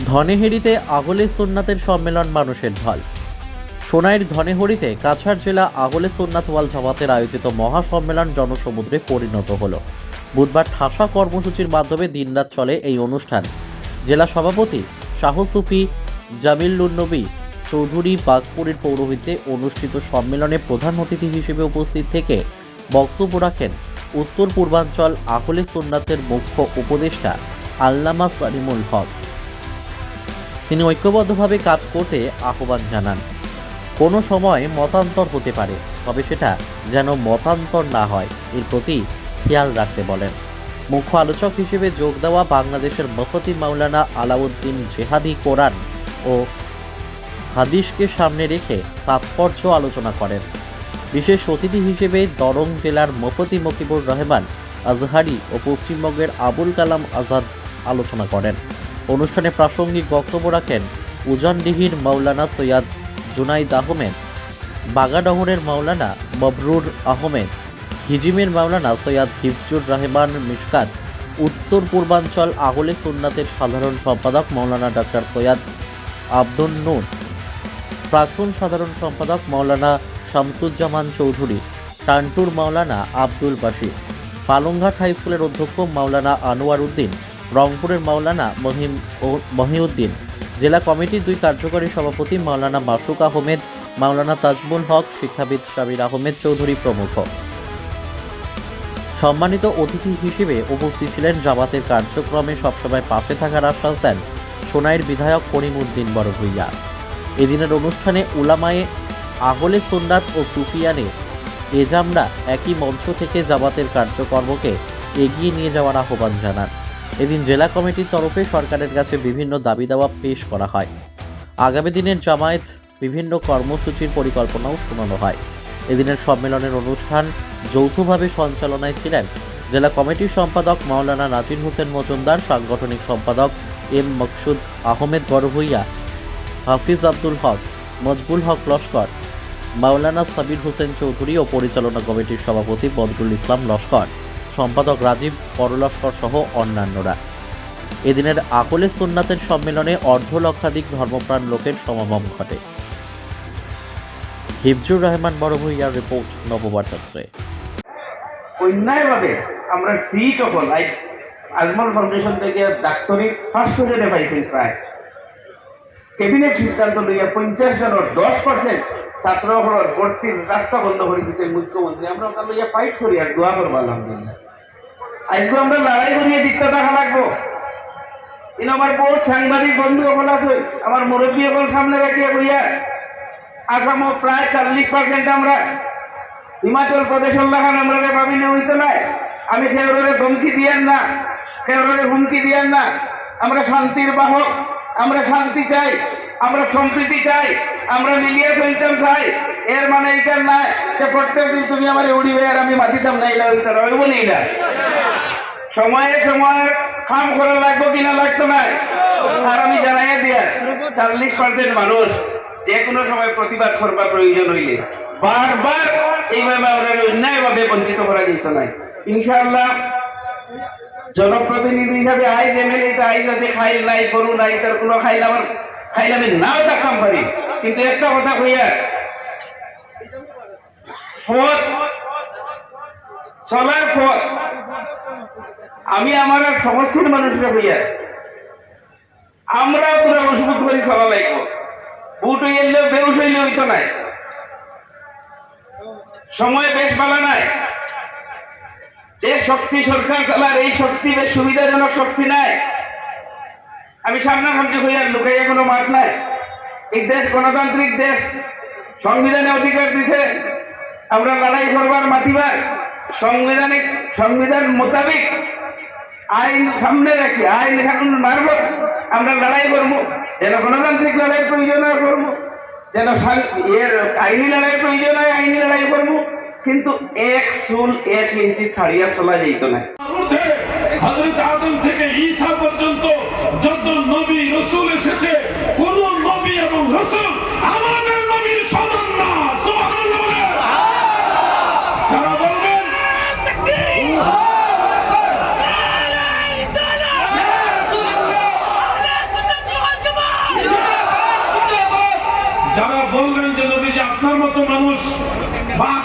ধনেহেড়িতে আহলে সুন্নাতের সম্মেলন মানুষের ঢল। সোনাইর ধনেহড়িতে কাছাড় জেলা আহলে সুন্নাত ওয়াল জামাতের আয়োজিত মহাসম্মেলন জনসমুদ্রে পরিণত হলো। বুধবার ঠাসা কর্মসূচির মাধ্যমে দিনরাত চলে এই অনুষ্ঠান। জেলা সভাপতি শাহ সুফি জামিলুন্নবী চৌধুরী বাগপুরের পৌরোহিত্যে অনুষ্ঠিত সম্মেলনে প্রধান অতিথি হিসেবে উপস্থিত থেকে বক্তব্য রাখেন উত্তর পূর্বাঞ্চল আহলে সুন্নাতের মুখ্য উপদেষ্টা আল্লামা সালিমুল হক। তিনি ঐক্যবদ্ধভাবে কাজ করতে আহ্বান জানান। কোনো সময় মতান্তর হতে পারে, তবে সেটা যেন মতান্তর না হয় এর প্রতি খেয়াল রাখতে বলেন। মুখ্য আলোচক হিসেবে যোগ দেওয়া বাংলাদেশের মুফতি মাওলানা আলাউদ্দিন জেহাদি কোরআন ও হাদিসকে সামনে রেখে তাৎপর্য আলোচনা করেন। বিশেষ অতিথি হিসেবে দরং জেলার মুফতি মকিবুর রহমান আজহারি ও পশ্চিমবঙ্গের আবুল কালাম আজাদ আলোচনা করেন। অনুষ্ঠানে প্রাসঙ্গিক বক্তব্য রাখেন উজানডিহির মাওলানা সৈয়দ জুনাইদ আহমেদ, বাগাডহরের মাওলানা ববরুর আহমেদ, হিজিমের মাওলানা সৈয়দ হিফজুর রহমান মিশকাত, উত্তর পূর্বাঞ্চল আহলে সুন্নাতের সাধারণ সম্পাদক মাওলানা ডক্টর সৈয়দ আব্দুল নূর, প্রাক্তন সাধারণ সম্পাদক মাওলানা শামসুজ্জামান চৌধুরী, টান্টুর মাওলানা আব্দুল বাশির, পালংঘাট হাই স্কুলের অধ্যক্ষ মাওলানা আনোয়ার উদ্দিন, রংপুরের মাওলানা মহিউদ্দিন, জেলা কমিটির 2 কার্যকরী সভাপতি মাওলানা মাসুক আহমেদ, মাওলানা তাজমুল হক, শিক্ষাবিদ সাবির আহমেদ চৌধুরী প্রমুখ। সম্মানিত অতিথি হিসেবে উপস্থিত ছিলেন জামাতের কার্যক্রমে সবসময় পাশে থাকার আশ্বাস দেন সোনাইর বিধায়ক করিমউদ্দিন বড়ভূইয়া। এদিনের অনুষ্ঠানে উলামায়ে আহলে সুন্নাত ও সুফিয়ানে এজামরা একই মঞ্চ থেকে জামাতের কার্যকর্মকে এগিয়ে নিয়ে যাওয়ার আহ্বান জানান। এদিন জেলা কমিটির তরফে সরকারের কাছে বিভিন্ন দাবি দাওয়া পেশ করা হয়। আগামী দিনের জামায়াত বিভিন্ন কর্মসূচির পরিকল্পনাও শোনানো হয়। এদিনের সম্মেলনের অনুষ্ঠান যৌথভাবে সঞ্চালনায় ছিলেন জেলা কমিটির সম্পাদক মাওলানা নাজির হোসেন মজুমদার, সাংগঠনিক সম্পাদক এম মকসুদ আহমেদ বড়ভূইয়া, হাফিজ আব্দুল হক, মজবুল হক লস্কর, মাওলানা সাবির হোসেন চৌধুরী ও পরিচালনা কমিটির সভাপতি বদরুল ইসলাম লস্কর, সম্পাদক রাজীব পরলস্কর সহ অন্যান্যরা। এদিনের আহলে সুন্নাতের সম্মেলনে অর্ধলক্ষাধিক ধর্মপ্রাণ লোকের সমাগম ঘটে। হিফজুর রহমান বড়ভূইয়ার রিপোর্ট, নববার্তাতে। অন্যায়ভাবে আমরা সিট অকল আজমল ফাউন্ডেশন থেকে ডাক্তারি ফার্স্ট জনে পাইছেন। প্রায় ক্যাবিনেট সিদ্ধান্ত লইয়া 50 জনের 10% ছাত্রসকলের ভর্তির রাস্তা বন্ধ করে দিয়েছে মুখ্যমন্ত্রী। আমরা ওটা লইয়া ফাইট করি আর দোয়া করবো আলহামদুলিল্লাহ। আজকে আমরা লড়াই করিয়ে দিকটা দেখা লাগবো। কিন্তু আমার বহুত সাংবাদিক বন্ধু সকল আছে, আমার মুরব্বী সকল সামনে রাখিয়া কইয়া আসামও প্রায় 40% আমরা হিমাচল প্রদেশের লাগান আমরা ভাবি না হইতে নাই। আমি খেউরে ধমকি দিয়েন না, খেউরে হুমকি দিয়েন না। আমরা শান্তির বাহক, আমরা শান্তি চাই, আমরা সম্প্রীতি চাই, আমরা মিলিয়ে চলতাম চাই। এর মানে এইটার নাই যে প্রত্যেক দিন তুমি আমার উড়িবে আর আমি মাতিতাম না, এলা হইতে রইব নি। না সময়ে সময়ে কাম করা লাগবো কিনা লাগতো না। আর আমি জানাইয়া দিয়া 40% মানুষ যে কোনো সময় প্রতিবাদ করবার প্রয়োজন হইলে বারবার এইভাবে আমরা অন্যায়ভাবে বঞ্চিত করা যেত নাই। ইনশাআল্লাহ জনপ্রতিনিধি হিসাবে আইজ এমএলএ আইজ আছে, খাইল নাই গরু নাই, তার কোনো খাইলামে নাও থাকতাম পারি। কিন্তু একটা কথা কইয়া পথ চলার পথ আমি আমার সমস্ত মানুষরা কইয়া আমরা পুরো মজবুত করে চলা লাগবো। বুট হইলে বেউস হইলে হইতো নাই, সময় বেশ ভালো নাই। যে শক্তি সরকার চালার এই শক্তি বেশ সুবিধাজনক শক্তি নাই। আমি সামনাসামনি হইয়া লুকাইয়া কোনো মাঠ নাই। এই দেশ গণতান্ত্রিক দেশ, সংবিধানে অধিকার দিছে আমরা লড়াই করবার মাতিবার। সংবিধান মোতাবেক আইন সামনে রাখি, আইন কানুন মারব, আমরা লড়াই করবো। যেন গণতান্ত্রিক লড়াইয়ের প্রয়োজন হয় করবো, যেন এর আইনি লড়াইয়ের প্রয়োজন হয় আইনি লড়াই করবো। কিন্তু 1 চুল 1 ইঞ্চি ছাড়িয়া চলা যেত না। হযরত আদম থেকে ঈসা পর্যন্ত যত নবী রাসূল এসেছে, কোন নবী এবং রাসূল আমাদের নবীর সমান না। সুবহানাল্লাহ। যারা বলবেন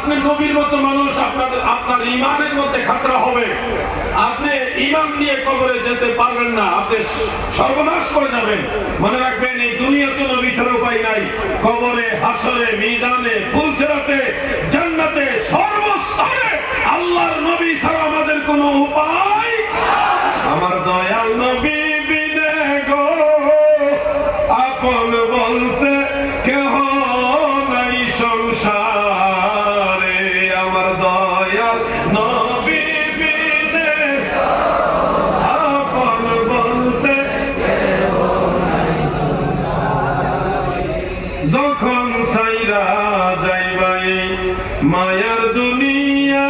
আপনি নবীর মতো মানুষ, আপনার ইমানের মধ্যে খাতরা হবে। আপনি ইমান নিয়ে কবরে যেতে পারবেন না, আপনি সর্বনাশ করে যাবেন। মনে রাখবেন, এই দুনিয়াতে নবী ছাড়া উপায় নাই। কবরে, হাসরে, মিজানে, ফুলসিরাতে, জান্নাতে, সর্বস্তরে আল্লাহর নবী ছাড়া আমাদের কোনো উপায়। আমার দয়াল নবী বিনে গো আপন বলতে কেহ নাই সংসারে। আমার দয়াল নবী বিনে আপন বলতে যখন সাইরা যাইবাই মায়ার দুনিয়া,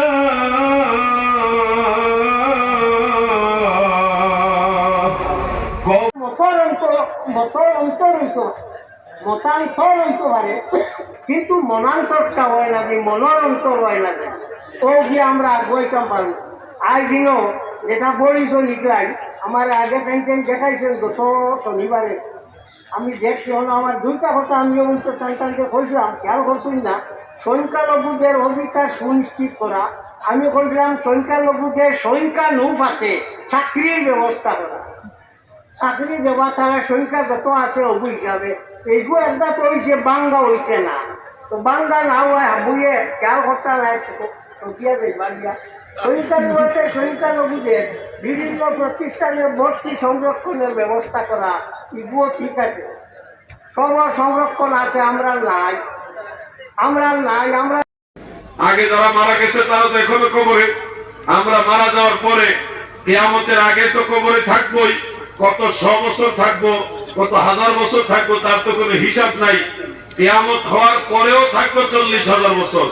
মতান্তর হইতে পারে, কিন্তু মনান্তরটা হয় না, যে মনের অন্তর হয় না, ও গিয়ে আমরা আগুয়াইতাম পারবো। আজ দিনও যেটা বলিস লিখাই আমার আগে পেনটেন দেখাইছেন গত শনিবারে, আমি দেখছি হলো আমার দুইটা কথা আমি অবশ্য টানটানকে কইছিলাম, খেয়াল করছেন না। সংখ্যালঘুদের অধিকার সুনিশ্চিত করা, আমি বলছিলাম সংখ্যালঘুদের সংখ্যানুপাতে চাকরির ব্যবস্থা করা। চাকরি দেওয়া তারা সংখ্যা যত আছে অবু হিসাবে এইগুলো একটা তো হয়েছে, বাঙ্গা হয়েছে না। তো বাঙ্গা না হয় বইয়ে খেয়াল করতে নাই, সকিয়া যাইবা দিয়া সংখ্যানুপাতে সংখ্যালঘুদের বিভিন্ন প্রতিষ্ঠানে ভর্তি সংরক্ষণের ব্যবস্থা করা, এগুলো ঠিক আছে, সব সংরক্ষণ আছে। আমরা নাই। আগে যারা মারা গেছে তারা তো এখনো কবরে, আমরা মারা যাওয়ার পরে কিয়ামতের আগে তো কবরে থাকবোই। কত 100 বছর থাকবো, কত 1000 বছর থাকবো, তার তো কোনো হিসাব নাই। কিয়ামত হওয়ার পরেও থাকবো 40,000 বছর।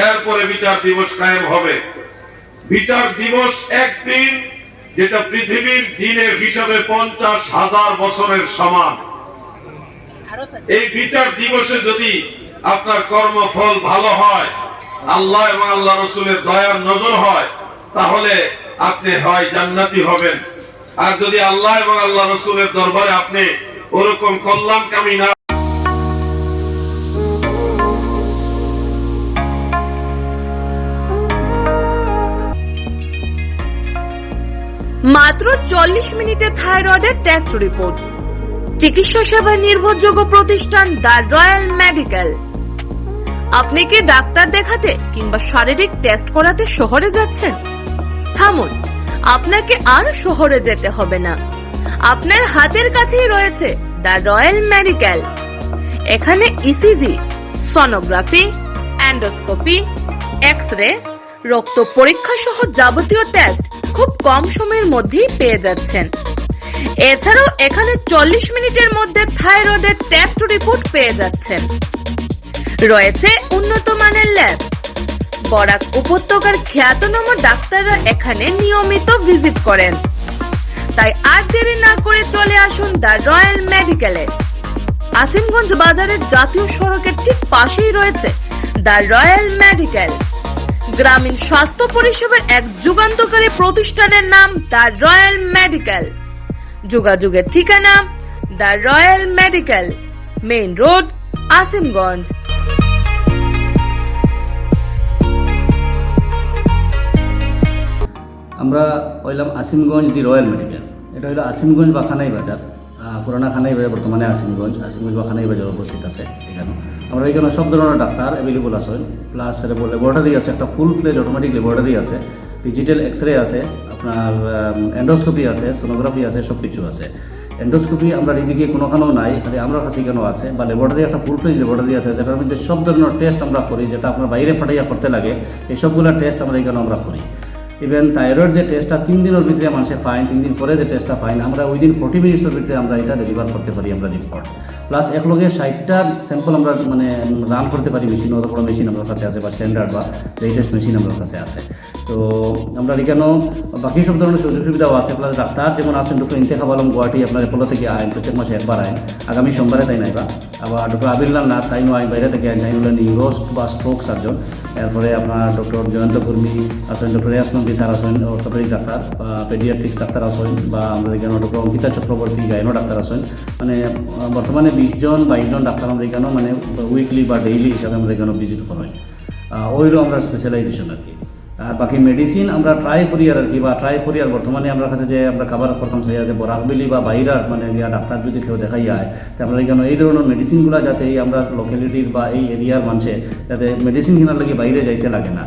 এরপরে বিচার দিবস কায়েম হবে। বিচার দিবস একদিন, যেটা পৃথিবীর দিনের হিসাবে 50,000 বছরের সমান। এই বিচার দিবসে যদি আপনার কর্মফল ভালো হয়, আল্লাহ এবং আল্লাহ রসুলের দয়ার নজর হয়, তাহলে আপনি হয় জান্নাতি হবেন। আর যদি আল্লাহ এবং আল্লাহ রসুলের দরবারে আপনি ওরকম কল্যাণকামী না, মাত্র 40 মিনিটে থাইরয়েডের টেস্ট রিপোর্ট। চিকিৎসা সেবায় নির্ভরযোগ্য প্রতিষ্ঠান দ্য রয়্যাল মেডিকেল। আপনি কি ডাক্তার দেখাতে কিংবা শারীরিক টেস্ট করাতে শহরে যাচ্ছেন? থামুন, আপনাকে আর শহরে যেতে হবে না। আপনার হাতের কাছেই রয়েছে দ্য রয়্যাল মেডিকেল। এখানে ইসিজি, সোনোগ্রাফি, এন্ডোস্কোপি, এক্স-রে, রক্ত পরীক্ষা সহ যাবতীয় টেস্ট খুব কম সময়ের মধ্যেই পেয়ে যাচ্ছেন। এছাড়াও এখানে 40 মিনিটের মধ্যে থাইরয়েডের টেস্ট রিপোর্ট পেয়ে যাচ্ছেন। রয়েছে উন্নত মানের ল্যাব। বরাক উপত্যকার খ্যাতনামা ডাক্তাররা এখানে নিয়মিত ভিজিট করেন। তাই আর দেরি না করে চলে আসুন দ্য রয়্যাল মেডিকেলে। আসিমগঞ্জ বাজারের জাতীয় সড়কের ঠিক পাশেই রয়েছে দ্য রয়্যাল মেডিকেল। গ্রামীণ স্বাস্থ্য পরিষেবার এক যুগান্তকারী প্রতিষ্ঠানের নাম দ্য রয়্যাল মেডিকেল। যোগাযোগের ঠিকানা the royal medical, main road, Azimganj. আমরা হইলাম আসিমগঞ্জ দি রয়্যাল মেডিকেল। এটা হলো আসিমগঞ্জ বা খানাই বাজার, পুরানা খানাই বাজার, বর্তমানে আসিমগঞ্জ বা খানাই বাজার অবস্থিত আছে। এখানে আমরা এখানে সব ধরনের ডাক্তার অ্যাভেলেবল আছে, প্লাস ল্যাবরেটরি আছে, একটা ফুল ফ্লেজ অটোমেটিক ল্যাবরেটরি আছে, ডিজিটাল এক্সরে আছে, আপনার এন্ডোস্কোপি আছে, সোনোগ্রাফি আছে, সব কিছু আছে। এন্ডোস্কোপি আমরা এদিকে কোনোখানেও নাই, খালি আমরা কাছে কেন আছে, বা ল্যাবরেটরি একটা ফুল ফ্লেজ ল্যাবরেটরি আছে, যেটার মধ্যে সব ধরনের টেস্ট আমরা করি, যেটা আপনার বাইরে ফাটাইয়া করতে লাগে, এই সবগুলো টেস্ট আমরা এখানে আমরা করি। ইভেন থাইরয়েড যে টেস্টটা 3 দিনের ভিতরে মানুষের ফাইন, 3 দিন পরে যে টেস্টটা ফাইন, আমরা উইদিন 40 মিনিটসের ভিতরে আমরা এটা ডেলিভার করতে পারি আমরা রিপোর্ট। প্লাস একলগে 60টা স্যাম্পল আমরা মানে রান করতে পারি মেশিন, অত বড় মেশিন আমার কাছে আছে, বা স্ট্যান্ডার্ড বা লেটেস্ট মেশিন আমার কাছে আছে। তো আমরা এখানেও বাকি সব ধরনের সুযোগ সুবিধাও আছে। প্লাস ডাক্তার যেমন আছেন ডক্টর ইন্তেখাব আলম গুয়াহাটি, আপনার এপোলো থেকে আইন প্রত্যেক মাসে একবার আইন, আগামী সোমবারে তাই নাইবা। আবার ডক্টর আবিরুল্লাহ নাথ তাইনও আইন বাইরে থেকে আইন, তাই হলেন নিউরোস্ট বা স্ট্রোক সার্জন। এরপরে আপনার ডক্টর জয়ন্ত কর্মী আছেন, ডক্টর ইয়াসমন্দি স্যার আছেন অর্থোপেডিক ডাক্তার, বা পেডিয়াট্রিক্স ডাক্তার আছেন, বা আমরা এখানে doctor Ankita Chakraborty gynae doctor আছেন। মানে বর্তমানে 20 জন 22 জন ডাক্তার আমরা এখানেও মানে উইকলি বা ডেইলি হিসাবে আমরা এখানে ভিজিট করাই। ওইরও আমরা স্পেশালাইজেশন আর কি। আর বাকি মেডিসিন আমরা ট্রাই করি আর কি, বা ট্রাই করি আর বর্তমানে আমরা কাছে যে আমরা কাবার করতাম সেই যে বরাকবেলি বা বাইরার মানে গিয়া ডাক্তার যদি কেউ দেখাই যায়, তো আমরা এখানে এই ধরনের মেডিসিনগুলো যাতে এই আমরা লোকালিটির বা এই এরিয়ার মানুষে যাতে মেডিসিন কেনার লাগে বাইরে যাইতে লাগে না,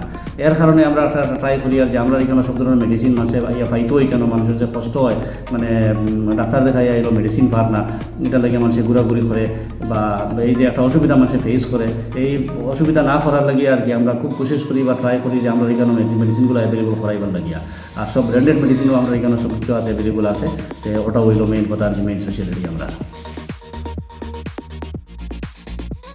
এর কারণে আমরা একটা ট্রাই করি আর যে আমরা এখানে সব ধরনের মেডিসিন মানুষে ইয়া ফাইতো এখানে মানুষের যে কষ্ট হয় মানে ডাক্তার দেখাই এলো মেডিসিন পার না, এটা লাগে মানুষে ঘোরাঘুরি করে বা এই যে একটা অসুবিধা মানুষে ফেস করে, এই অসুবিধা না করার লাগে আর কি আমরা খুব কোশিশ করি বা ট্রাই করি যে আমরা এখানে মেডিসিনগুলো অ্যাভেলেবল করাইবার লাগিয়া। আর সব ব্র্যান্ডেড মেডিসিনও আমরা এখানে সব কিছু আছে অ্যাভেলেবল আছে, তো ওটা হইলো মেইন কথা আর কি, মেইন স্পেশালিটি আমরা।